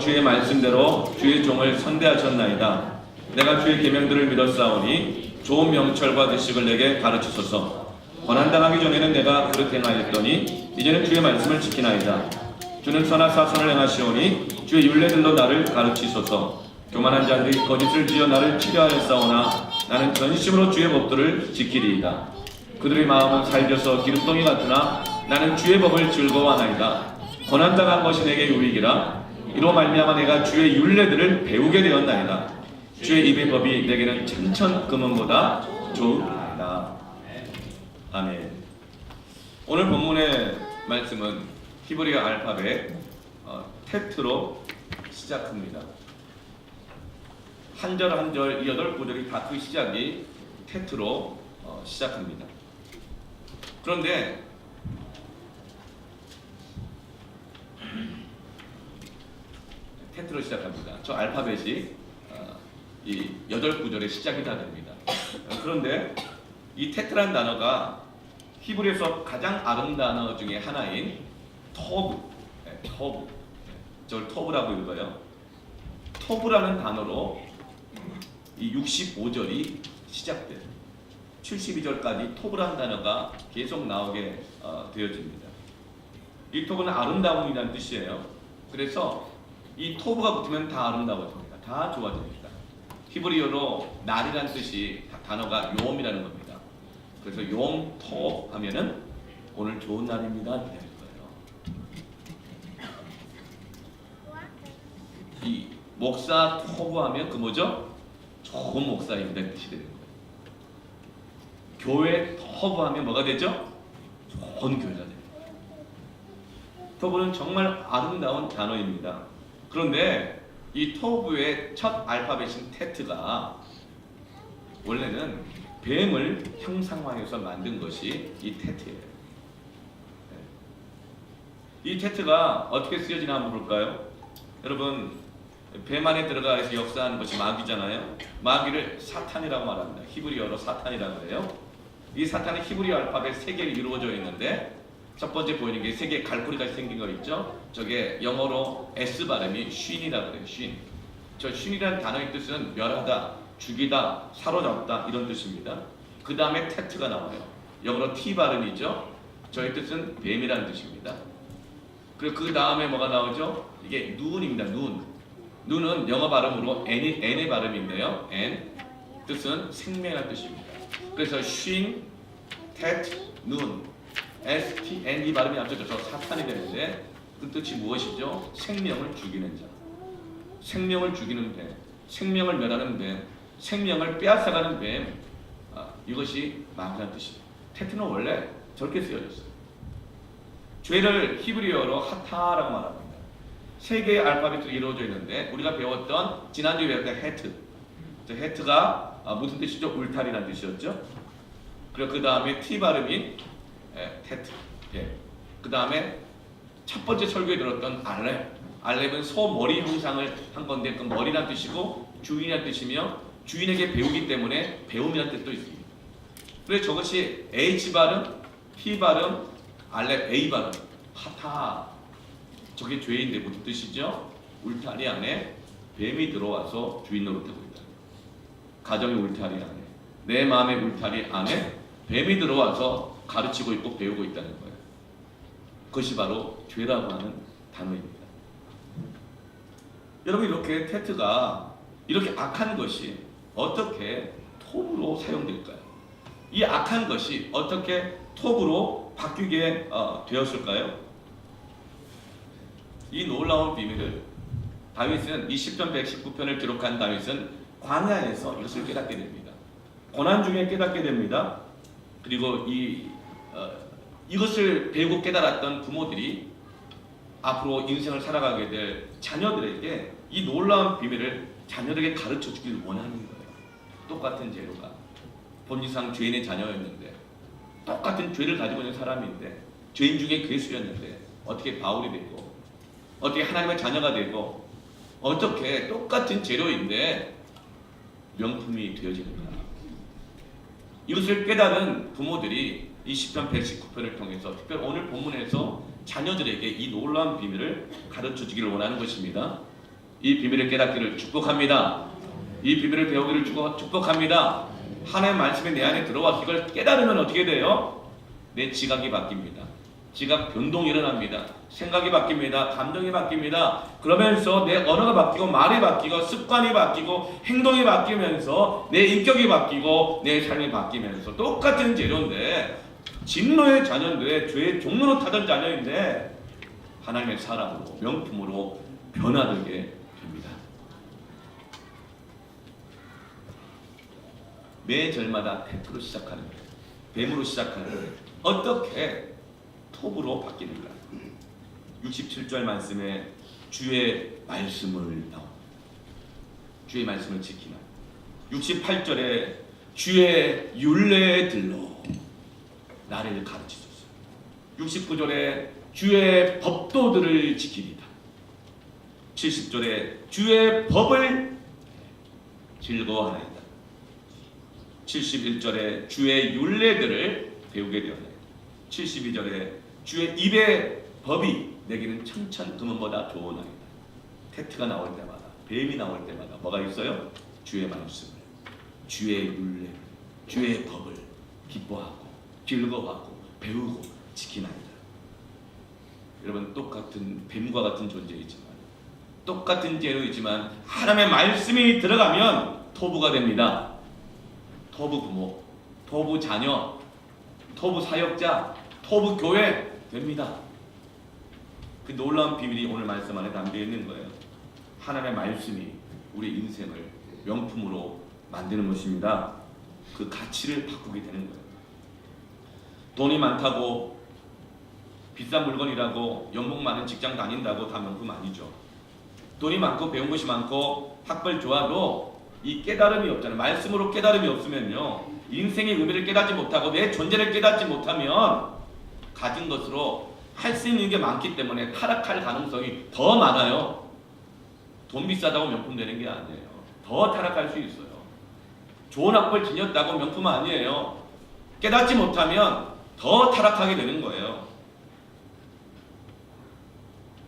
주의 말씀대로 주의 종을 선대하셨나이다. 내가 주의 계명들을 믿었사오니 좋은 명철과 지식을 내게 가르치소서. 고난당하기 전에는 내가 그릇 행하였더니 이제는 주의 말씀을 지키나이다. 주는 선하사 선을 행하시오니 주의 율례들로 나를 가르치소서. 교만한 자들이 거짓을 지어 나를 치려하였사오나 나는 전심으로 주의 법도를 지키리이다. 그들의 마음은 살겨서 기름덩이 같으나 나는 주의 법을 즐거워하나이다. 고난당한 것이 내게 유익이라. 이로 말미암아 내가 주의 율례들을 배우게 되었나이다. 주의 입의 법이 내게는 천천 금은보다 좋으나이다. 아멘. 오늘 본문의 말씀은 히브리어 알파벳 테트로 시작합니다. 한 절 한 절 이 8구절이 다 그 시작이 테트로 시작합니다. 그런데 테트로 시작합니다. 저 알파벳이 이 8구절의 시작이 다 됩니다. 그런데 이 테트라는 단어가 히브리에서 가장 아름다운 단어 중에 하나인 토브, 저걸 토브라고 읽어요. 토브라는 단어로 이 65절이 시작돼요. 72절까지 토브라는 단어가 계속 나오게 되어집니다. 이 토브는 아름다움이라는 뜻이에요. 그래서 이 토브가 붙으면 다 아름다워집니다. 다 좋아집니다. 히브리어로 날이라는 뜻이 단어가 요음이라는 겁니다. 그래서 요음 토 하면은 오늘 좋은 날입니다 이렇게 될 거예요. 이 목사 토브 하면 그 뭐죠? 좋은 목사입니다 뜻이 되는 거예요. 교회 토브 하면 뭐가 되죠? 좋은 교회가 됩니다. 토브는 정말 아름다운 단어입니다. 그런데 이 토브의 첫 알파벳인 테트가 원래는 뱀을 형상화해서 만든 것이 이 테트예요. 이 테트가 어떻게 쓰여지나 한번 볼까요? 여러분, 뱀 안에 들어가서 역사하는 것이 마귀잖아요. 마귀를 사탄이라고 말합니다. 히브리어로 사탄이라고 해요. 이 사탄은 히브리어 알파벳 3개로 이루어져 있는데 첫 번째 보이는 게 3개의 갈고리같이 생긴 거 있죠? 저게 영어로 S 발음이 쉰이라고 그래요. 쉰. 저 쉰이라는 단어의 뜻은 멸하다, 죽이다, 사로잡다 이런 뜻입니다. 그 다음에 테트가 나와요. 영어로 T 발음이죠? 저의 뜻은 뱀이라는 뜻입니다. 그리고 그 다음에 뭐가 나오죠? 이게 눈입니다. 눈은 영어 발음으로 N의 발음인데요. N 뜻은 생명이라는 뜻입니다. 그래서 쉰, 테트, 눈 S-T-N 이 발음이 합쳐져서 사탄이 되는데 그 뜻이 무엇이죠? 생명을 죽이는 자, 생명을 죽이는 뱀, 생명을 멸하는 뱀, 생명을 빼앗아가는 뱀, 이것이 마귀라는 뜻입니다. 테트는 원래 저렇게 쓰여졌어요. 죄를 히브리어로 하타라고 말합니다. 3개의 알파벳으로 이루어져 있는데 우리가 배웠던 지난주에 배웠던 헤트, 저 헤트가 무슨 뜻이죠? 울타리라는 뜻이었죠. 그리고 그 다음에 T 발음인 테트. 그 다음에 첫 번째 설교에 들었던 알렙은 소 머리 형상을 한 건데 그 머리란 뜻이고 주인이란 뜻이며 주인에게 배우기 때문에 배움이란 뜻도 있습니다. 그래서 저것이 H 발음, T 발음, 알렙 A 발음, 하타. 저게 죄인데 무슨 뜻이죠? 울타리 안에 뱀이 들어와서 주인 노릇하고 있다. 가정의 울타리 안에, 내 마음의 울타리 안에 뱀이 들어와서 가르치고 있고 배우고 있다는 거예요. 그것이 바로 죄라고 하는 단어입니다. 여러분, 이렇게 테트가 이렇게 악한 것이 어떻게 톱으로 사용될까요? 이 악한 것이 어떻게 톱으로 바뀌게 되었을까요? 이 놀라운 비밀을 다윗은 이 시편 119편을 기록한 다윗은 광야에서 이것을 깨닫게 됩니다. 고난 중에 깨닫게 됩니다. 그리고 이것을 배우고 깨달았던 부모들이 앞으로 인생을 살아가게 될 자녀들에게 이 놀라운 비밀을 자녀들에게 가르쳐 주길 원하는 거예요. 똑같은 재료가 본질상 죄인의 자녀였는데 똑같은 죄를 가지고 있는 사람인데 죄인 중에 괴수였는데 어떻게 바울이 되고 어떻게 하나님의 자녀가 되고 어떻게 똑같은 재료인데 명품이 되어지는가. 이것을 깨달은 부모들이 이 시편 119편을 통해서 특별히 오늘 본문에서 자녀들에게 이 놀라운 비밀을 가르쳐 주기를 원하는 것입니다. 이 비밀을 깨닫기를 축복합니다. 이 비밀을 배우기를 축복합니다. 하나님의 말씀이 내 안에 들어와 이걸 깨달으면 어떻게 돼요? 내 지각이 바뀝니다. 지각 변동이 일어납니다. 생각이 바뀝니다. 감정이 바뀝니다. 그러면서 내 언어가 바뀌고 말이 바뀌고 습관이 바뀌고 행동이 바뀌면서 내 인격이 바뀌고 내 삶이 바뀌면서 똑같은 재료인데 진노의 자녀인데 죄의 종로로 타던 자녀인데 하나님의 사랑으로 명품으로 변화되게 됩니다. 매 절마다 태프로 시작하는 거예요. 뱀으로 시작하는 거예요. 어떻게 톱으로 바뀌는가? 67절 말씀에 주의 말씀을 나옵니다. 주의 말씀을 지키나. 68절에 주의 율례에 들러 나를 가르치소서. 69절에 주의 법도들을 지키리다. 70절에 주의 법을 즐거워하나이다. 71절에 주의 율례들을 배우게 되었나이다. 72절에 주의 입의 법이 내게는 천천금은보다 좋으나이다. 테트가 나올 때마다 뱀이 나올 때마다 뭐가 있어요? 주의 말씀을, 주의 율례를, 주의 법을 기뻐하고 즐거워하고 배우고 지키나이다. 여러분 똑같은 뱀과 같은 존재이지만 똑같은 재료이지만 하나님의 말씀이 들어가면 토부가 됩니다. 토부 부모, 토부 자녀, 토부 사역자, 토부 교회 됩니다. 그 놀라운 비밀이 오늘 말씀 안에 담겨 있는 거예요. 하나님의 말씀이 우리 인생을 명품으로 만드는 것입니다. 그 가치를 바꾸게 되는 거예요. 돈이 많다고 비싼 물건이라고 연봉 많은 직장 다닌다고 다 명품 아니죠. 돈이 많고 배운 것이 많고 학벌 좋아도 이 깨달음이 없잖아요. 말씀으로 깨달음이 없으면요 인생의 의미를 깨닫지 못하고 내 존재를 깨닫지 못하면 가진 것으로 할 수 있는 게 많기 때문에 타락할 가능성이 더 많아요. 돈 비싸다고 명품 되는 게 아니에요. 더 타락할 수 있어요. 좋은 학벌 지녔다고 명품 아니에요. 깨닫지 못하면 더 타락하게 되는 거예요.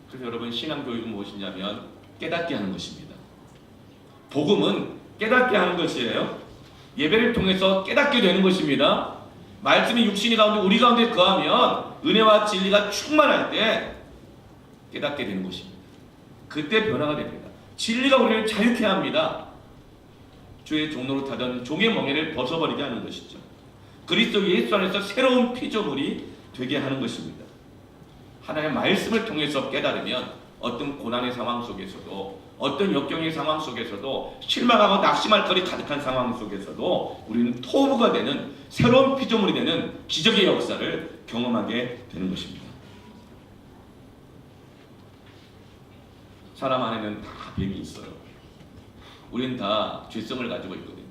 그래서 여러분 신앙교육은 무엇이냐면 깨닫게 하는 것입니다. 복음은 깨닫게 하는 것이에요. 예배를 통해서 깨닫게 되는 것입니다. 말씀이 육신이 가운데 우리 가운데 거하면 은혜와 진리가 충만할 때 깨닫게 되는 것입니다. 그때 변화가 됩니다. 진리가 우리를 자유케 합니다. 주의 종로로 타던 종의 멍에를 벗어버리게 하는 것이죠. 그리스도 예수 안에서 새로운 피조물이 되게 하는 것입니다. 하나님의 말씀을 통해서 깨달으면 어떤 고난의 상황 속에서도 어떤 역경의 상황 속에서도 실망하고 낙심할 거리 가득한 상황 속에서도 우리는 토부가 되는 새로운 피조물이 되는 기적의 역사를 경험하게 되는 것입니다. 사람 안에는 다 뱀이 있어요. 우리는 다 죄성을 가지고 있거든요.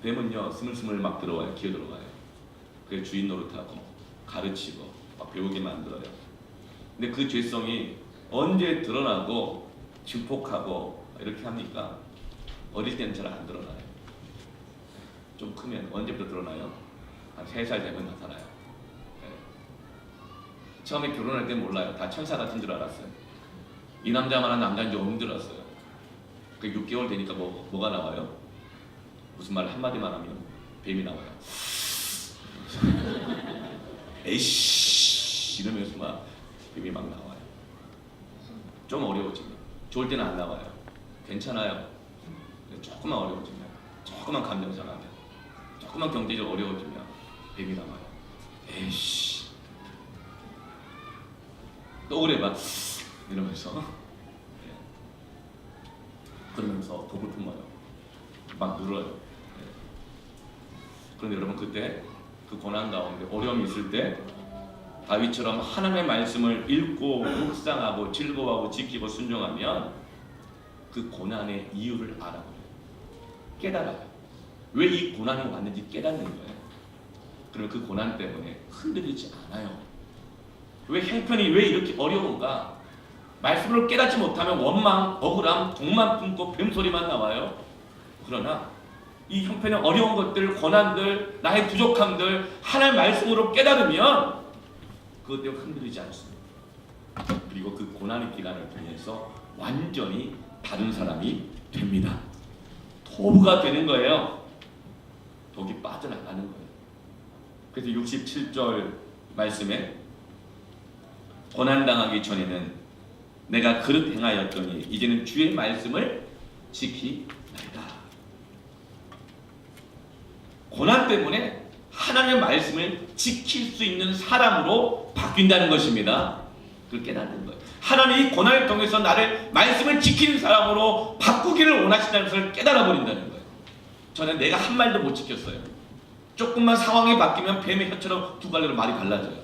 뱀은요 스물스물 막 들어와요. 기어 들어가요. 그래서 주인 노릇하고 가르치고 막 배우게 만들어요. 근데 그 죄성이 언제 드러나고 증폭하고 이렇게 합니까? 어릴 때는 잘 안 드러나요. 좀 크면 언제부터 드러나요? 한 3살 되면 나타나요. 네. 처음에 결혼할 때 몰라요. 다 천사 같은 줄 알았어요. 이 남자만한 남자인지 없는 줄 알았어요. 그 6개월 되니까 뭐가 나와요? 무슨 말 한마디만 하면 뱀이 나와요. 에이씨 이러면서 막 뱀이 막 나와요. 좀 어려워집니다. 좋을 때는 안 나와요. 괜찮아요. 조금만 어려워지면, 조금만 감정상하면, 조금만 경제적 어려워지면 뱀이 나와요. 에이씨 또 그래봐 이러면서 그러면서 독을 품어요. 막 눌러요. 그런데 여러분 그때 그 고난 가운데 어려움이 있을 때 다윗처럼 하나님의 말씀을 읽고 묵상하고 즐거워하고 지키고 순종하면 그 고난의 이유를 알아버려요. 깨달아요. 왜 이 고난이 왔는지 깨닫는 거예요. 그러면 그 고난 때문에 흔들리지 않아요. 왜 형편이 왜 이렇게 어려운가? 말씀을 깨닫지 못하면 원망, 억울함, 독만 품고 뱀소리만 나와요. 그러나 이 형편의 어려운 것들, 고난들, 나의 부족함들 하나님의 말씀으로 깨달으면 그것 때문에 흔들리지 않습니다. 그리고 그 고난의 기간을 통해서 완전히 다른 사람이 됩니다. 토부가 되는 거예요. 독이 빠져나가는 거예요. 그래서 67절 말씀에 고난당하기 전에는 내가 그릇 행하였더니 이제는 주의 말씀을 지키나이다. 고난 때문에 하나님의 말씀을 지킬 수 있는 사람으로 바뀐다는 것입니다. 그걸 깨닫는 거예요. 하나님이 고난을 통해서 나를 말씀을 지키는 사람으로 바꾸기를 원하신다는 것을 깨달아 버린다는 거예요. 저는 내가 한 말도 못 지켰어요. 조금만 상황이 바뀌면 뱀의 혀처럼 두 갈래로 말이 달라져요.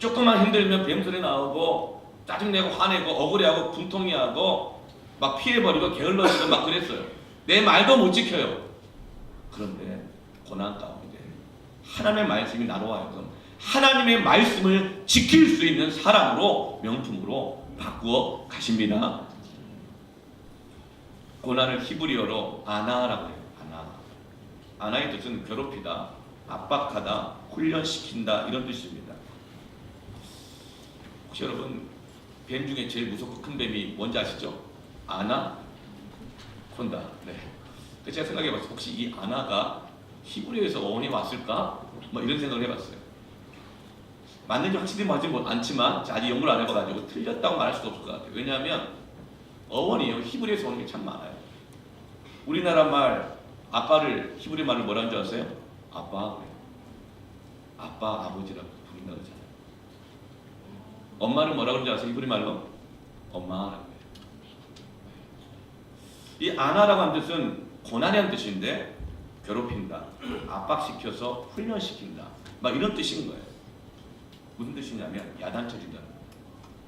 조금만 힘들면 뱀소리 나오고 짜증내고 화내고 억울해하고 분통해하고 막 피해버리고 게을러지고 막 그랬어요. 내 말도 못 지켜요. 그런데 고난 가운데 하나님의 말씀이 나로 하여금 하나님의 말씀을 지킬 수 있는 사람으로 명품으로 바꾸어 가십니다. 고난을 히브리어로 아나라고 해요. 아나의 뜻은 괴롭히다, 압박하다, 훈련시킨다 이런 뜻입니다. 혹시 여러분 뱀 중에 제일 무섭고 큰 뱀이 뭔지 아시죠? 아나콘다. 네. 제가 생각해봤어요. 혹시 이 아나가 히브리어에서 어원이 왔을까? 뭐 이런 생각을 해봤어요. 맞는지 확실히 맞지 않지만 아직 연구를 안 해봐가지고 틀렸다고 말할 수도 없을 것 같아요. 왜냐하면 어원이요 히브리어에서 오는 게 참 많아요. 우리나라 말 아빠를 히브리 말로 뭐라는 줄 아세요? 아빠 그래요. 아빠 아버지라고 부른다 그러잖아요. 엄마를 뭐라고 그러는지 아세요? 히브리 말로? 엄마라고 해요. 이 아나라고 하는 뜻은 고난이라는 뜻인데 괴롭힌다, 압박시켜서 훈련시킨다 막 이런 뜻인 거예요. 무슨 뜻이냐면 야단쳐준다는 거예요.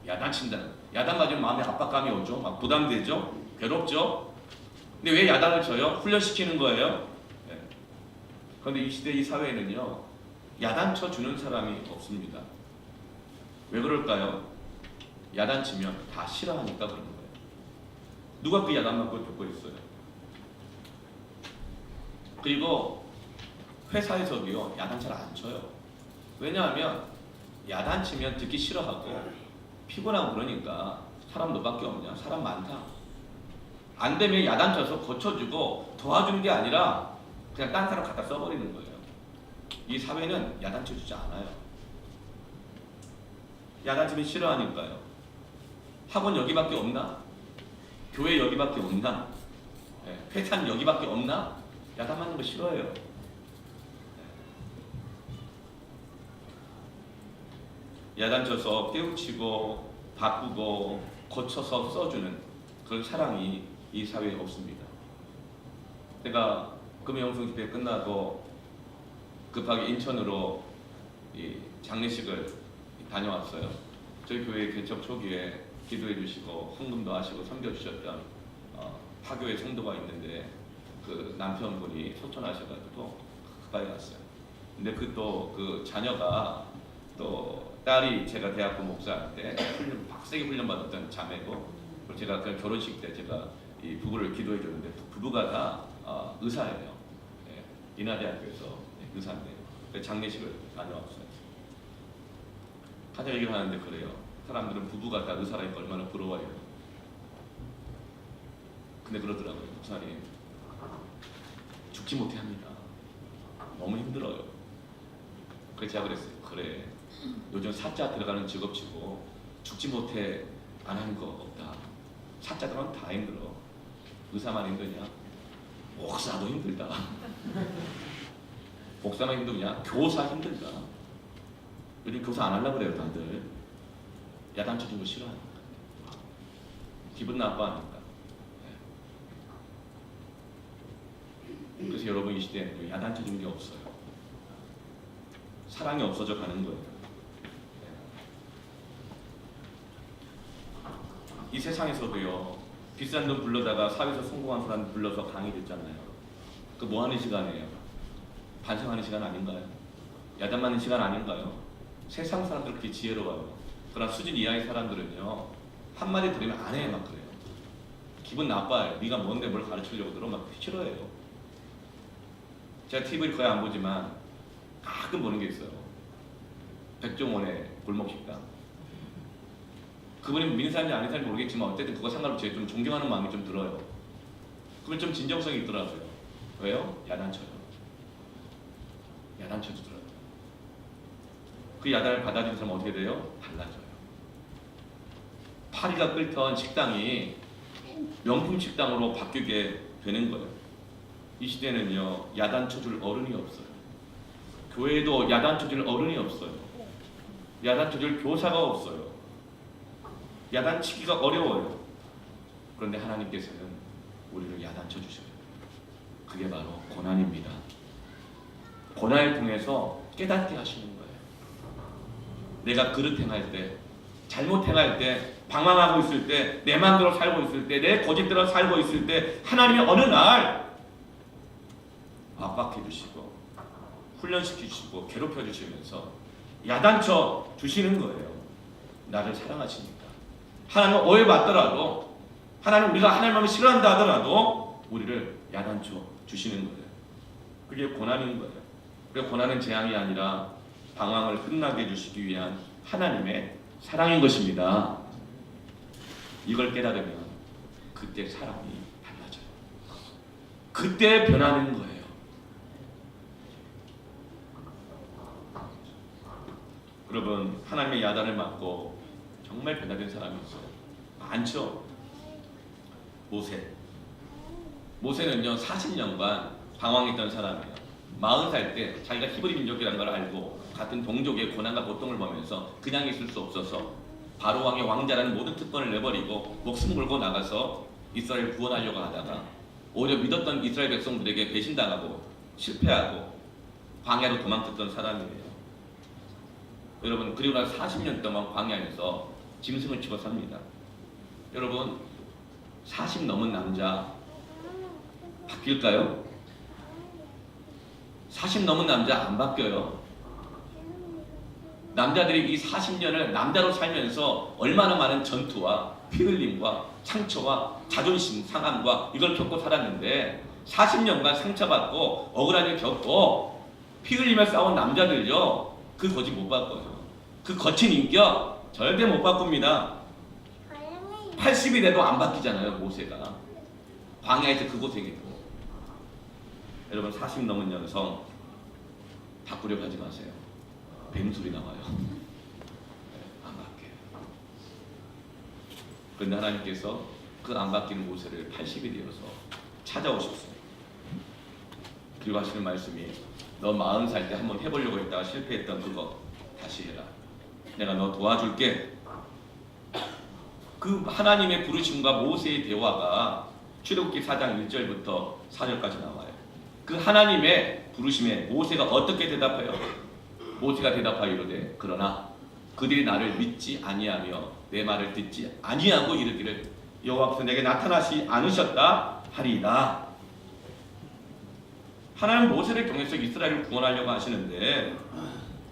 야단친다는 거예요. 야단 맞으면 마음에 압박감이 오죠. 막 부담되죠. 괴롭죠. 근데 왜 야단을 쳐요? 훈련시키는 거예요. 네. 그런데 이 시대 이 사회에는요 야단쳐 주는 사람이 없습니다. 왜 그럴까요? 야단치면 다 싫어하니까 그런 거예요. 누가 그 야단 맞고 듣고 있어요? 그리고 회사에서도요 야단 잘 안 쳐요. 왜냐하면 야단치면 듣기 싫어하고 피곤하고 그러니까 사람 너밖에 없냐? 사람 많다. 안 되면 야단쳐서 고쳐주고 도와주는 게 아니라 그냥 딴 사람 갖다 써버리는 거예요. 이 사회는 야단쳐주지 않아요. 야단치면 싫어하니까요. 학원 여기밖에 없나? 교회 여기밖에 없나? 회사는 여기밖에 없나? 야단 맞는 거 싫어해요. 야단쳐서 깨우치고 바꾸고 고쳐서 써주는 그런 사랑이 이 사회에 없습니다. 제가 금요영성 집회 끝나고 급하게 인천으로 이 장례식을 다녀왔어요. 저희 교회 개척 초기에 기도해 주시고 헌금도 하시고 섬겨주셨던 파교의 성도가 있는데 그 남편분이 소천하셔가지고 급하게 갔어요. 근데 그 자녀가 또 딸이 제가 대학교 목사할 때 빡세게 훈련받았던 자매고, 그리고 제가 그 결혼식 때 제가 이 부부를 기도해 줬는데 부부가 다 의사예요. 인하대학교에서 의사인데 장례식을 다녀왔어요. 가장 얘기를 하는데 그래요. 사람들은 부부가 다 의사라니까 얼마나 부러워요. 근데 그러더라고요. 목사님 죽지 못해 합니다. 너무 힘들어요. 그래서 제가 그랬어요. 그래, 요즘 사자 들어가는 직업치고 죽지 못해 안 하는 거 없다. 사자 들어가면 다 힘들어. 의사만 힘드냐? 목사도 힘들다. 목사만 힘드냐? 교사 힘들다. 요즘 교사 안 하려고 그래요 다들. 야단쳐준 거 싫어하니까. 기분 나빠하니까. 그래서 여러분 이 시대에는 야단쳐준 게 없어요. 사랑이 없어져 가는 거예요. 이 세상에서도요 비싼 돈 불러다가 사회에서 성공한 사람 불러서 강의됐잖아요. 그 뭐 하는 시간이에요? 반성하는 시간 아닌가요? 야단 맞는 시간 아닌가요? 세상 사람들 그렇게 지혜로워요. 그러나 수준 이하의 사람들은요 한마디 들으면 안 해 막 그래요. 기분 나빠요. 네가 뭔데 뭘 가르치려고 들어 막 싫어해요. 제가 TV를 거의 안 보지만 가끔 보는 게 있어요. 백종원의 골목식당. 그분이 믿는 사람인지 아닌 사람인지 모르겠지만 어쨌든 그거 상관없이 좀 존경하는 마음이 좀 들어요. 그분 좀 진정성이 있더라고요. 왜요? 야단쳐요. 야단쳐주더라고요. 그 야단을 받아들인 사람은 어떻게 돼요? 달라져요. 파리가 끓던 식당이 명품 식당으로 바뀌게 되는 거예요. 이 시대는요, 야단 쳐줄 어른이 없어요. 교회에도 야단 쳐줄 어른이 없어요. 야단 쳐줄 교사가 없어요. 야단 치기가 어려워요. 그런데 하나님께서는 우리를 야단 쳐주셔요. 그게 바로 고난입니다. 고난을 통해서 깨닫게 하시는 거예요. 내가 그릇 행할 때, 잘못 행할 때, 방황하고 있을 때, 내 마음대로 살고 있을 때, 내 고집대로 살고 있을 때 하나님이 어느 날 압박해 주시고 훈련시켜 주시고 괴롭혀 주시면서 야단쳐 주시는 거예요. 나를 사랑하시니까. 하나님은 오해받더라도, 하나님 우리가 하나님을 싫어한다 하더라도 우리를 야단쳐 주시는 거예요. 그게 고난인 거예요. 그 고난은 재앙이 아니라 방황을 끝나게 해주시기 위한 하나님의 사랑인 것입니다. 이걸 깨달으면 그때 사람이 달라져요. 그때 변하는 거예요. 여러분, 하나님의 야단을 맞고 정말 변화된 사람이 있어요. 많죠. 모세는요 40년간 방황했던 사람이에요. 40살 때 자기가 히브리 민족이라는 걸 알고 같은 동족의 고난과 고통을 보면서 그냥 있을 수 없어서 바로 왕의 왕자라는 모든 특권을 내버리고 목숨 걸고 나가서 이스라엘을 구원하려고 하다가 오히려 믿었던 이스라엘 백성들에게 배신당하고 실패하고 광야로 도망쳤던 사람이에요. 여러분, 그리고 나서 40년 동안 광야에서 짐승을 치고 삽니다. 여러분, 40 넘은 남자 바뀔까요? 40 넘은 남자 안 바뀌어요. 남자들이 이 40년을 남자로 살면서 얼마나 많은 전투와 피 흘림과 상처와 자존심 상함과 이걸 겪고 살았는데 40년간 상처받고 억울한 일 겪고 피 흘리며 싸운 남자들요, 그 고집 못 바꿔요. 그 거친 인격 절대 못 바꿉니다. 80이 돼도 안 바뀌잖아요. 모세가 광야에서 그 고생이고. 여러분, 40 넘은 여성 바꾸려고 하지 마세요. 뱀소리 나와요. 안 바뀌어요. 그런데 하나님께서 그 안 바뀌는 모세를 80이 되어서 찾아오셨어요. 그리고 하시는 말씀이, 너 40살 때 한번 해보려고 했다가 실패했던 그거 다시 해라. 내가 너 도와줄게. 그 하나님의 부르심과 모세의 대화가 출애굽기 4장 1절부터 4절까지 나와요. 그 하나님의 부르심에 모세가 어떻게 대답해요? 모세가 대답하여 이르되, 그러나 그들이 나를 믿지 아니하며 내 말을 듣지 아니하고 이르기를 여호와께서 내게 나타나시 않으셨다 하리이다. 하나님 모세를 통해서 이스라엘을 구원하려고 하시는데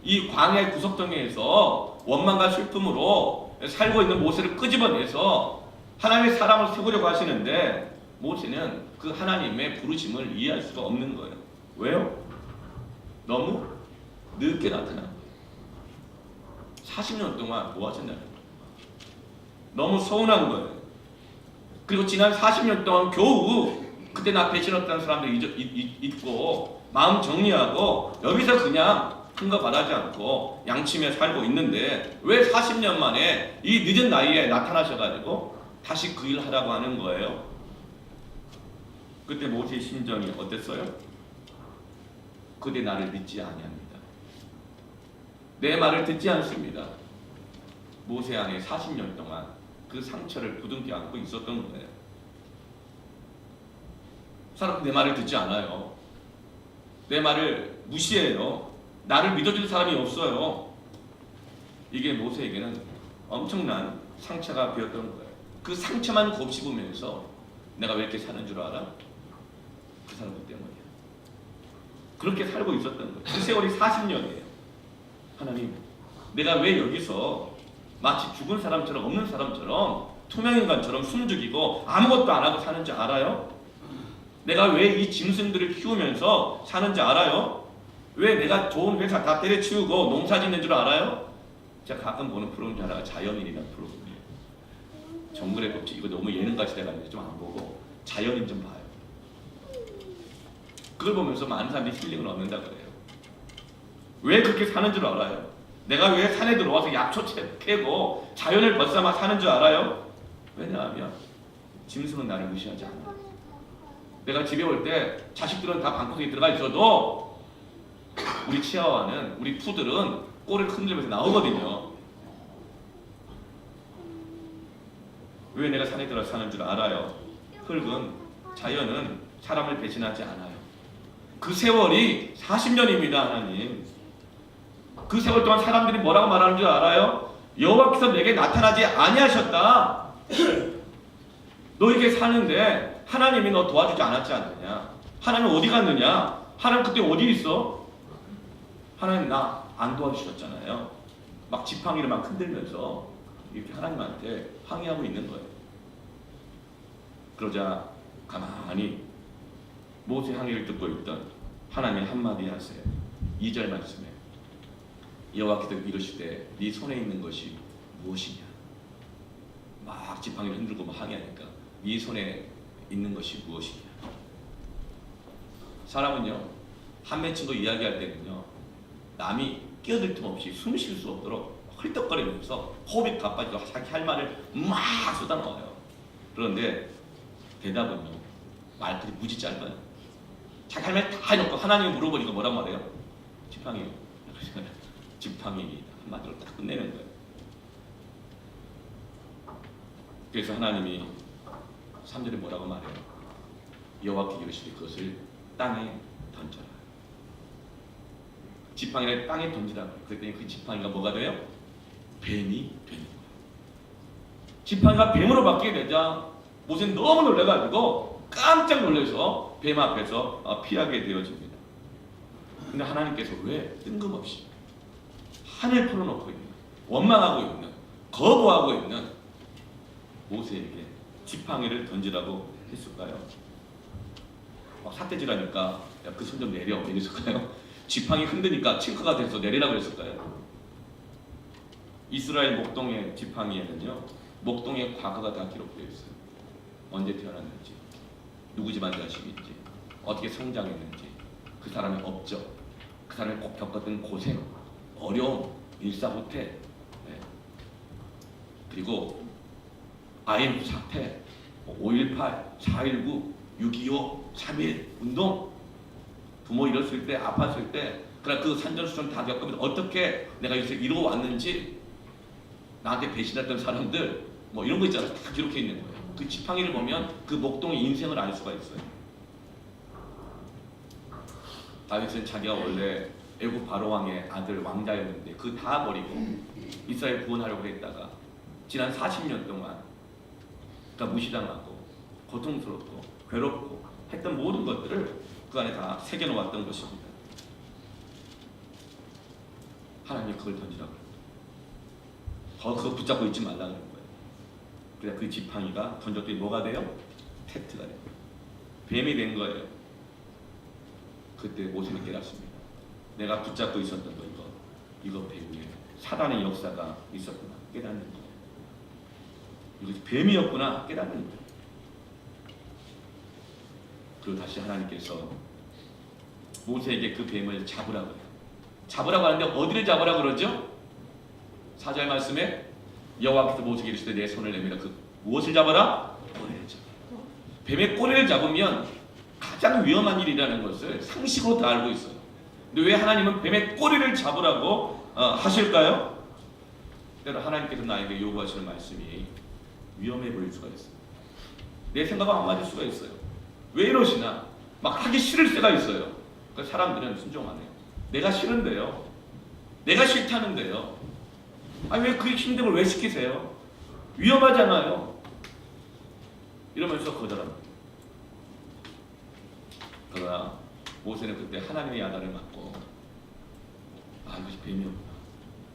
이 광야의 구석덩이에서 원망과 슬픔으로 살고 있는 모세를 끄집어내서 하나님의 사람을 세우려고 하시는데 모세는 그 하나님의 부르심을 이해할 수가 없는 거예요. 왜요? 너무 늦게 나타난 거예요. 40년 동안 뭐 하셨나요? 너무 서운한 거예요. 그리고 지난 40년 동안 겨우 그때 나 배신했다는 사람들 잊고 마음 정리하고 여기서 그냥 큰 거 바라지 않고 양치며 살고 있는데 왜 40년 만에 이 늦은 나이에 나타나셔가지고 다시 그 일 하라고 하는 거예요? 그때 모세의 심정이 어땠어요? 그대 나를 믿지 아니합니다. 내 말을 듣지 않습니다. 모세 안에 40년 동안 그 상처를 부둥켜 안고 있었던 거예요. 사람 내 말을 듣지 않아요. 내 말을 무시해요. 나를 믿어줄 사람이 없어요. 이게 모세에게는 엄청난 상처가 되었던 거예요. 그 상처만 곱씹으면서 내가 왜 이렇게 사는 줄 알아? 그 사람들 때문이야. 그렇게 살고 있었던 거예요. 그 세월이 40년이에요. 하나님, 내가 왜 여기서 마치 죽은 사람처럼 없는 사람처럼 투명인간처럼 숨죽이고 아무것도 안 하고 사는지 알아요? 내가 왜 이 짐승들을 키우면서 사는지 알아요? 왜 내가 좋은 회사 다 때려치우고 농사 짓는 줄 알아요? 제가 가끔 보는 프로그램 중 하나가 자연인이라는 프로그램이에요. 정글의 법칙 이거 너무 예능같이 돼가지고 좀 안 보고 자연인 좀 봐요. 그걸 보면서 많은 사람들이 힐링을 얻는다 그래요. 왜 그렇게 사는 줄 알아요? 내가 왜 산에 들어와서 약초 캐고 자연을 벗삼아 사는 줄 알아요? 왜냐하면 짐승은 나를 무시하지 않아. 내가 집에 올 때 자식들은 다 방구석에 들어가 있어도 우리 치아와는 우리 푸들은 꼬리를 흔들면서 나오거든요. 왜 내가 산에 들어서 사는 줄 알아요? 흙은 자연은 사람을 배신하지 않아요. 그 세월이 40년입니다. 하나님. 그 세월 동안 사람들이 뭐라고 말하는 줄 알아요? 여호와께서 내게 나타나지 아니하셨다. 너에게 사는데 하나님이 너 도와주지 않았지 않느냐? 하나님 어디 갔느냐? 하나님 그때 어디 있어? 하나님 나 안 도와주셨잖아요. 막 지팡이를 막 흔들면서 이렇게 하나님한테 항의하고 있는 거예요. 그러자 가만히 모세 항의를 듣고 있던 하나님 한마디 하세요. 2절 말씀에 여호와께서 이르시되 네 손에 있는 것이 무엇이냐? 막 지팡이를 흔들고 막 항의하니까 네 손에 있는 것이 무엇이냐? 사람은요 한 맺힌 거 이야기할 때는요 남이 끼어들 틈 없이 숨 쉴 수 없도록 헐떡거리면서 호흡이 가빠지고 자기 할 말을 막 쏟아놓아요. 그런데 대답은요 말들이 무지 짧아요. 자기 할 말 다 해놓고 하나님이 물어보니까 뭐라고 말해요? 지팡이요. 지팡이입니다. 한마디로 딱 끝내는 거예요. 그래서 하나님이 3절에 뭐라고 말해요? 여호와께 이르시되 그것을 땅에 던져라. 지팡이를 땅에 던지라. 그랬더니 그 지팡이가 뭐가 돼요? 뱀이 되는 거예요. 지팡이가 뱀으로 바뀌게 되자 모세는 너무 놀라가지고 깜짝 놀라서 뱀 앞에서 피하게 되어집니다. 근데 하나님께서 왜 뜬금없이 하늘 풀어놓고 있는, 원망하고 있는, 거부하고 있는 모세에게 지팡이를 던지라고 했을까요? 삿대질하니까 야 그 손 좀 내려 이랬을까요? 지팡이 흔드니까 칭크가 돼서 내리라고 했을까요? 이스라엘 목동의 지팡이에는요 목동의 과거가 다 기록되어 있어요. 언제 태어났는지, 누구 집안 자식인지, 어떻게 성장했는지, 그 사람의 업적, 그 사람이 꼭 겪었던 고생, 어려움, 일사후퇴, 네. 그리고 IMF 사태, 5.18, 4.19, 6.25, 3.1 운동, 부모 잃었을 때, 아팠을 때, 그러나 그 산전수전 다 겪으면서 어떻게 내가 이것을 이루어왔는지, 나한테 배신했던 사람들, 뭐 이런 거 있잖아요. 다 기록해 있는 거예요. 그 지팡이를 보면 그 목동의 인생을 알 수가 있어요. 다윗은 자기가 원래 애굽 바로 왕의 아들 왕자였는데 그 다 버리고 이스라엘 구원하려고 했다가 지난 40년 동안 그러니까 무시당하고 고통스럽고 괴롭고 했던 모든 것들을 그 안에 다 새겨놓았던 것입니다. 하나님이 그걸 던지라고 더 그거 붙잡고 있지 말라는 거예요. 그래서 그 지팡이가 던졌더니 뭐가 돼요? 테트가 돼요. 뱀이 된 거예요. 그때 모세는 깨닫습니다. 내가 붙잡고 있었던 거 이거 배후에 사단의 역사가 있었구나 깨닫는 거예요. 이것이 뱀이었구나 깨닫는 거예요. 그리고 다시 하나님께서 모세에게 그 뱀을 잡으라고 해요. 잡으라고 하는데 어디를 잡으라고 그러죠? 4절 말씀에 여호와께서 모세에게 이르시되 내 손을 내밀어 그 무엇을 잡아라? 꼬리를 잡아. 뱀의 꼬리를 잡으면 가장 위험한 일이라는 것을 상식으로 다 알고 있어요. 근데 왜 하나님은 뱀의 꼬리를 잡으라고 하실까요? 때로 하나님께서 나에게 요구하시는 말씀이 위험해 보일 수가 있어요. 내 생각과 안 맞을 수가 있어요. 왜 이러시나? 막 하기 싫을 때가 있어요. 그러니까 사람들은 순종하네요. 내가 싫은데요. 내가 싫다는데요. 아니 왜 그 힘든 걸 왜 시키세요? 위험하잖아요. 이러면서 거절합니다. 그러나 모세는 그때 하나님의 야단을 맞고 이것이 뱀이었구나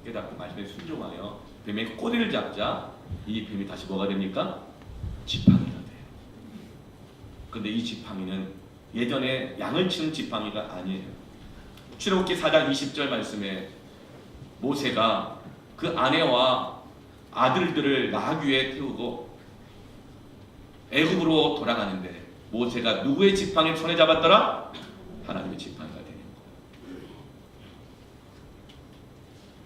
깨닫고 말씀에 순종하여 뱀의 꼬리를 잡자 이 뱀이 다시 뭐가 됩니까? 지팡이가 돼요. 그런데 이 지팡이는 예전에 양을 치는 지팡이가 아니에요. 출애굽기 4장 20절 말씀에 모세가 그 아내와 아들들을 나귀에 태우고 애굽으로 돌아가는데 모세가 누구의 지팡이 손에 잡았더라? 하나님의 지팡이가 되는 거예요.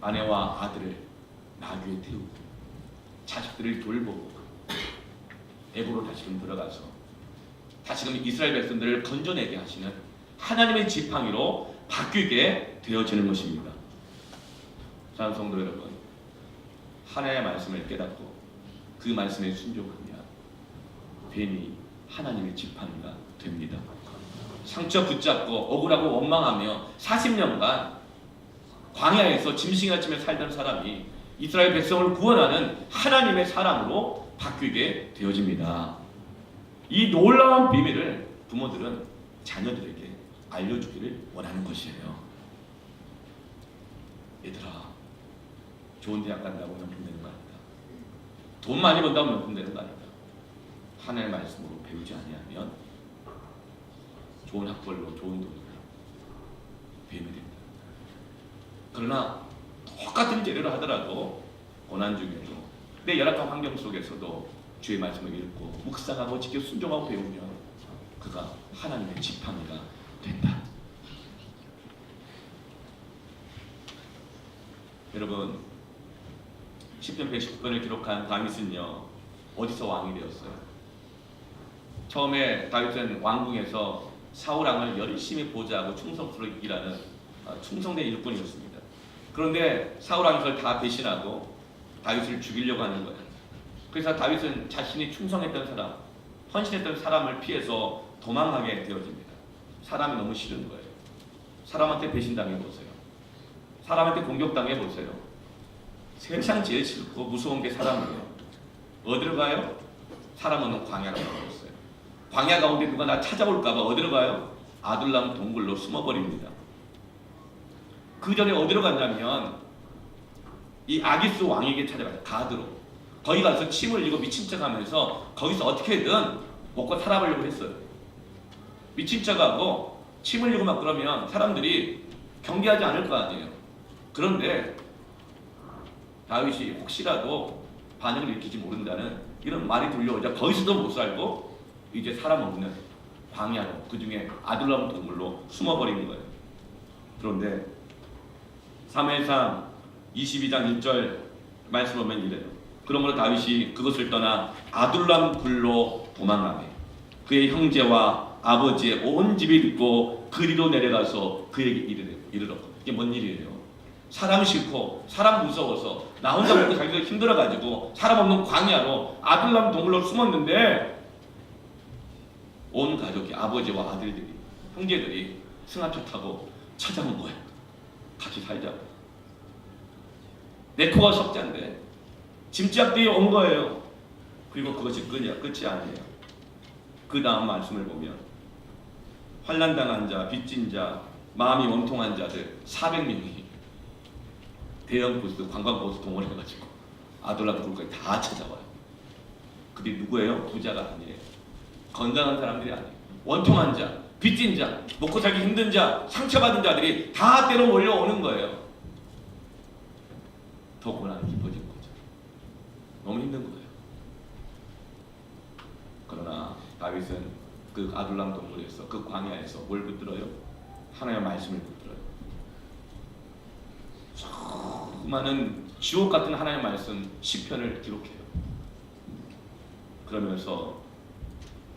아내와 아들을 나귀에 태우고 자식들을 돌보고 애굽으로 다시금 들어가서 다시금 이스라엘 백성들을 건져내게 하시는 하나님의 지팡이로 바뀌게 되어지는 것입니다. 사랑하는 성도 여러분, 하나님의 말씀을 깨닫고 그 말씀에 순종하면 뱀이 하나님의 지팡이가 됩니다. 상처 붙잡고 억울하고 원망하며 40년간 광야에서 짐승이나 치며 살던 사람이 이스라엘 백성을 구원하는 하나님의 사람으로 바뀌게 되어집니다. 이 놀라운 비밀을 부모들은 자녀들에게 알려주기를 원하는 것이에요. 얘들아, 좋은 대학 간다고 명품 되는 거 아니다. 돈 많이 번다고 명품 되는 거 아니다. 하나님의 말씀으로 배우지 아니하면 좋은 학벌로 좋은 돈으로 뱀이 됩니다. 그러나 똑같은 재료를 하더라도 고난 중에도 내 열악한 환경 속에서도 주의 말씀을 읽고 묵상하고 지켜 순종하고 배우면 그가 하나님의 지팡이가 된다. 여러분, 시편 119편을 기록한 다윗은요, 어디서 왕이 되었어요? 처음에 다윗은 왕궁에서 사울 왕을 열심히 보좌하고 충성스럽게 일하는 충성된 일꾼이었습니다. 그런데 사울 왕이 그걸 다 배신하고 다윗을 죽이려고 하는 거예요. 그래서 다윗은 자신이 충성했던 사람, 헌신했던 사람을 피해서 도망가게 되어집니다. 사람이 너무 싫은 거예요. 사람한테 배신당해보세요. 사람한테 공격당해보세요. 세상 제일 싫고 무서운 게 사람이에요. 어디로 가요? 사람 없는 광야로 가버렸어요. 광야 가운데 누가 나 찾아올까봐 어디로 가요? 아둘람 동굴로 숨어버립니다. 그 전에 어디로 갔냐면 이 아기스 왕에게 찾아가요. 가드로. 거기 가서 침 흘리고 미친 척하면서 거기서 어떻게든 먹고 살아보려고 했어요. 미친 척하고 침 흘리고 막 그러면 사람들이 경계하지 않을 거 아니에요. 그런데 다윗이 혹시라도 반응을 일으키지 모른다는 이런 말이 들려오자 거기서도 못 살고 이제 사람 없는 광야로, 그 중에 아둘람 동굴로 숨어버리는 거예요. 그런데 사무엘상 22장 1절 말씀 보면 이래요. 그러므로 다윗이 그것을 떠나 아둘람 굴로 도망가매 그의 형제와 아버지의 온 집이 듣고 그리로 내려가서 그에게 이르렀고. 이게 뭔 일이에요? 사람 싫고 사람 무서워서 나 혼자 먹고 살기도 힘들어가지고 사람 없는 광야로 아둘람 동굴로 숨었는데 온 가족이, 아버지와 아들들이, 형제들이 승하차 타고 찾아온 거예요. 같이 살자고. 내 코가 석자인데 짐짝들이 온 거예요. 그리고 그것이 끝이 아니에요. 그 다음 말씀을 보면 환난당한 자, 빚진 자, 마음이 원통한 자들 400명이 대형 버스, 관광버스 동원해가지고 아둘람 동굴까지 다 찾아와요. 그게 누구예요? 부자가 아니에요. 건강한 사람들이 아니에요. 원통한 자, 빚진 자, 먹고 살기 힘든 자, 상처받은 자들이 다 때로 몰려오는 거예요. 더 고난이 깊어진 거죠. 너무 힘든 거예요. 그러나 다윗은 그 아둘람 동굴에서, 그 광야에서 뭘 붙들어요? 하나님의 말씀을 붙들어요. 수많은 지옥 같은 하나님의 말씀, 시편을 기록해요. 그러면서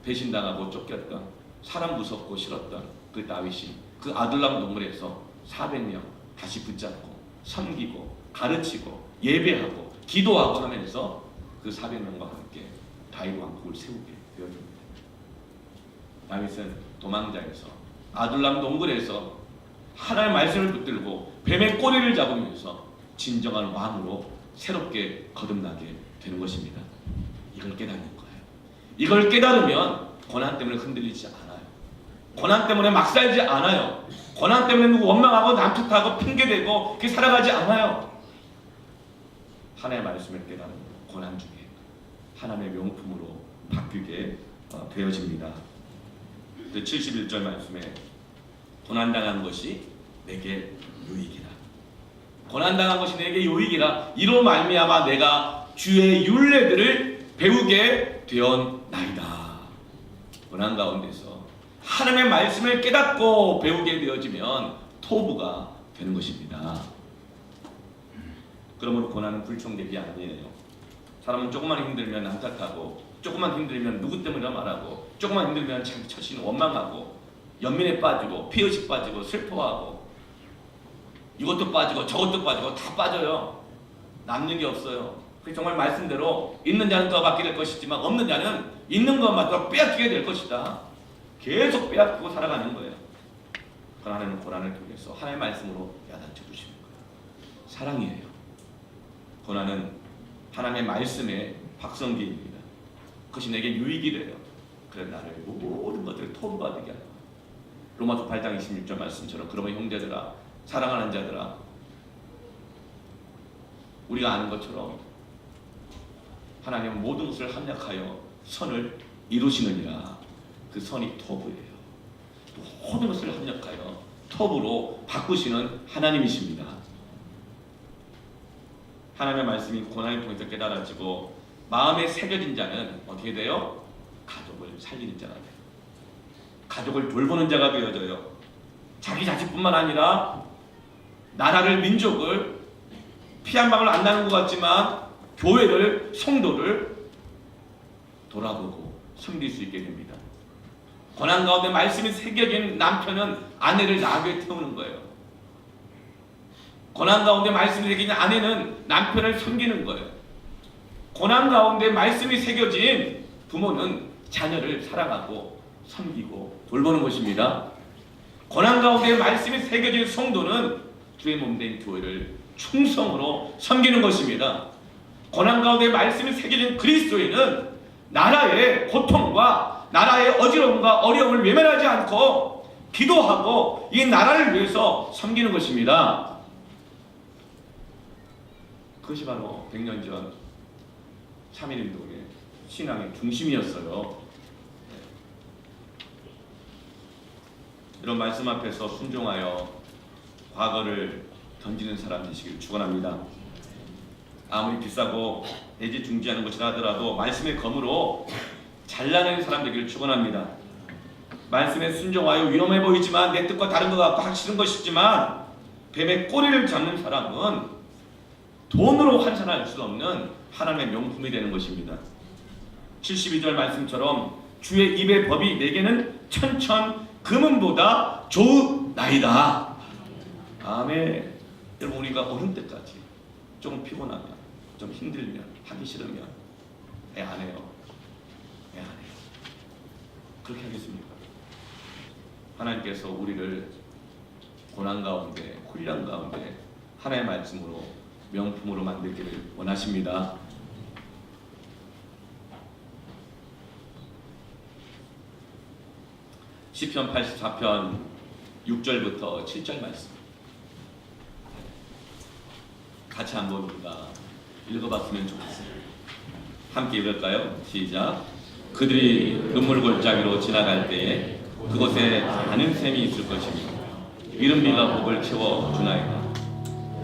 배신당하고 쫓겼던, 사람 무섭고 싫었던 그 다윗이 그 아둘람 동굴에서 400명 다시 붙잡고 섬기고 가르치고 예배하고 기도하고 하면서 그 400명과 함께 다윗 왕국을 세우게 되어집니다. 다윗은 도망자에서 아둘람 동굴에서 하나님의 말씀을 붙들고 뱀의 꼬리를 잡으면서 진정한 왕으로 새롭게 거듭나게 되는 것입니다. 이걸 깨닫는 거예요. 이걸 깨달으면 고난 때문에 흔들리지 않아요. 고난 때문에 막 살지 않아요. 고난 때문에 누구 원망하고 남탓하고 핑계대고 그렇게 살아가지 않아요. 하나님의 말씀을 깨달으면 고난 중에 하나님의 명품으로 바뀌게 되어집니다. 71절 말씀에 고난당한 것이 내게 유익이라. 고난당한 것이 내게 유익이라. 이로 말미암아 내가 주의 율례들을 배우게 되었나이다. 고난 가운데서 하나님의 말씀을 깨닫고 배우게 되어지면 토부가 되는 것입니다. 그러므로 고난은 불청객이 아니에요. 사람은 조금만 힘들면 남 탓하고, 조금만 힘들면 누구 때문에 말하고, 조금만 힘들면 자기 처신 원망하고, 연민에 빠지고, 피의식 빠지고, 슬퍼하고, 이것도 빠지고 저것도 빠지고 다 빠져요. 남는 게 없어요. 정말 말씀대로 있는 자는 더 받게 될 것이지만 없는 자는 있는 것만 더 빼앗기게 될 것이다. 계속 빼앗기고 살아가는 거예요. 그러나 하나님은 고난을 통해서 하나님의 말씀으로 야단쳐 주시는 거예요. 사랑이에요. 고난은 하나님의 말씀의 확성기입니다. 그것이 내게 유익이 돼요. 그래 나를 모든 것들을 토부받게 하는 거예요. 로마서 8장 26절 말씀처럼 그러면 형제들아, 사랑하는 자들아, 우리가 아는 것처럼 하나님은 모든 것을 합력하여 선을 이루시느니라. 그 선이 토부예요. 모든 것을 합력하여 토부로 바꾸시는 하나님이십니다. 하나님의 말씀이 고난을 통해서 깨달아지고 마음에 새겨진 자는 어떻게 돼요? 가족을 살리는 자가 돼요. 가족을 돌보는 자가 되어져요. 자기 자식뿐만 아니라 나라를, 민족을 피 한 방울 안 나는 것 같지만 교회를, 성도를 돌아보고 섬길 수 있게 됩니다. 고난 가운데 말씀이 새겨진 남편은 아내를 나귀에 태우는 거예요. 고난 가운데 말씀이 새겨진 아내는 남편을 섬기는 거예요. 고난 가운데 말씀이 새겨진 부모는 자녀를 사랑하고 섬기고 돌보는 것입니다. 고난 가운데 말씀이 새겨진 성도는 주의 몸된 교회를 충성으로 섬기는 것입니다. 고난 가운데 말씀이 새겨진 그리스도인은 나라의 고통과 나라의 어지러움과 어려움을 외면하지 않고 기도하고 이 나라를 위해서 섬기는 것입니다. 그것이 바로 100년 전 3.1운동의 신앙의 중심이었어요. 이런 말씀 앞에서 순종하여 과거를 던지는 사람 되시길 축원합니다. 아무리 비싸고 애지중지하는 것이라 하더라도 말씀의 검으로 잘라내는 사람 되기를 축원합니다. 말씀에 순종하여 위험해 보이지만 내 뜻과 다른 것 같고 하기 싫은 것이지만 뱀의 꼬리를 잡는 사람은 돈으로 환산할 수 없는 하나님의 명품이 되는 것입니다. 72절 말씀처럼 주의 입의 법이 내게는 천천 금은보다 좋으나이다. 아멘. 여러분, 우리가 어느 때까지 조금 피곤하면, 좀 힘들면, 하기 싫으면 애 안 해요. 애 안 해요. 그렇게 하겠습니까? 하나님께서 우리를 고난 가운데, 훈련 가운데 하나님의 말씀으로 명품으로 만들기를 원하십니다. 시편 84편 6절부터 7절 말씀 같이 한번 우리가 읽어봤으면 좋겠습니다. 함께 읽을까요? 시작. 그들이 눈물 골짜기로 지나갈 때에 그곳에 많은 샘이 있을 것이며 이른 비가 복을 채워 주나이다.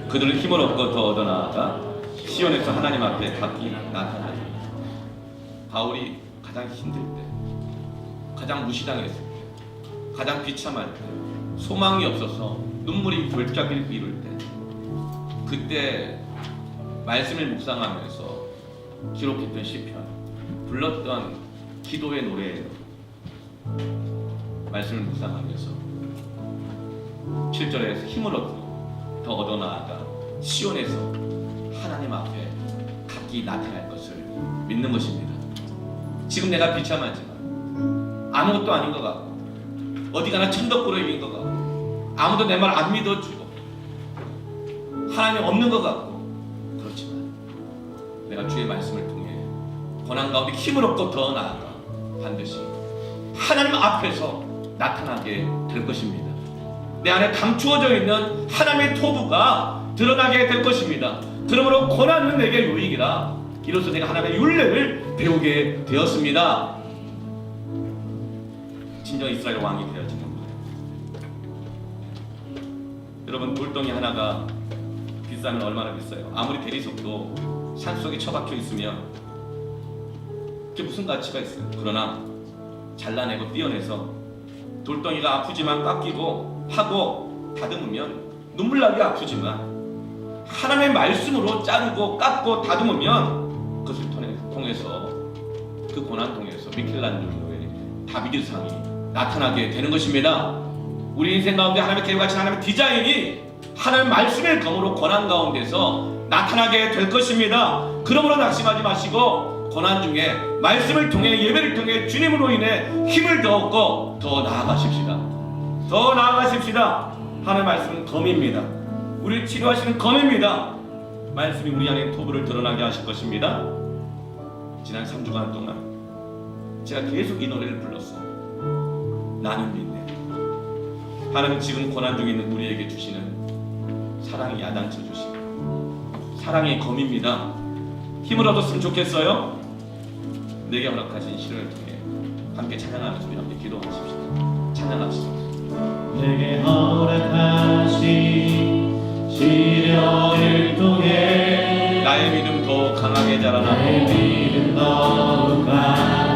그들은 힘을 얻고 더 얻어나아가 시온에서 하나님 앞에 각기 나타나리라. 바울이 가장 힘들 때, 가장 무시당했을 때, 가장 비참할 때, 소망이 없어서 눈물이 골짜기를 이룰 때, 그때 말씀을 묵상하면서 기록했던 시편, 불렀던 기도의 노래예요. 말씀을 묵상하면서 7절에서 힘을 얻고 더 얻어나아가 시온에서 하나님 앞에 각기 나타날 것을 믿는 것입니다. 지금 내가 비참하지만 아무것도 아닌 것 같고 어디 가나 천덕꾸러기인 것 같고 아무도 내 말 안 믿어주고 하나님 없는 것 같고 그렇지만 내가 주의 말씀을 통해 고난 가운데 힘을 얻고 더 나아가 반드시 하나님 앞에서 나타나게 될 것입니다. 내 안에 감추어져 있는 하나님의 토부가 드러나게 될 것입니다. 그러므로 고난은 내게 유익이라 이로써 내가 하나님의 율례를 배우게 되었습니다. 진정 이스라엘 왕이 되어지는 거예요. 여러분, 돌덩이 하나가 비싸면 얼마나 비싸요? 아무리 대리석도 산속에 처박혀 있으면 그게 무슨 가치가 있어요? 그러나 잘라내고 떼어내서 돌덩이가 아프지만 깎이고 하고 다듬으면 눈물나게 아프지만 하나님의 말씀으로 자르고 깎고 다듬으면 그것을 통해서 그 고난 통해서 미켈란젤로의 다비드상이 나타나게 되는 것입니다. 우리 인생 가운데 하나님의 계획과 하나님의 디자인이 하나님의 말씀의 검으로 고난 가운데서 나타나게 될 것입니다. 그러므로 낙심하지 마시고 고난 중에 말씀을 통해 예배를 통해 주님으로 인해 힘을 더 얻고 더 나아가십시다. 더 나아가십시다. 하나님의 말씀은 검입니다. 우리를 치료하시는 검입니다. 말씀이 우리 안에 도구를 드러나게 하실 것입니다. 지난 3주간 동안 제가 계속 이 노래를 불렀어요. 나는 믿네. 하나님 지금 고난 중에 있는 우리에게 주시는 사랑이 야단쳐 주시고 사랑의 검입니다. 힘을 얻었으면 좋겠어요. 내게 허락하신 시련을 통해 함께 찬양하면서 우리 함께 기도하십시오. 찬양하시죠. 내게 허락하신 시련을 통해 나의 믿음 더 강하게 자라나고 나의 믿음 더욱 강하게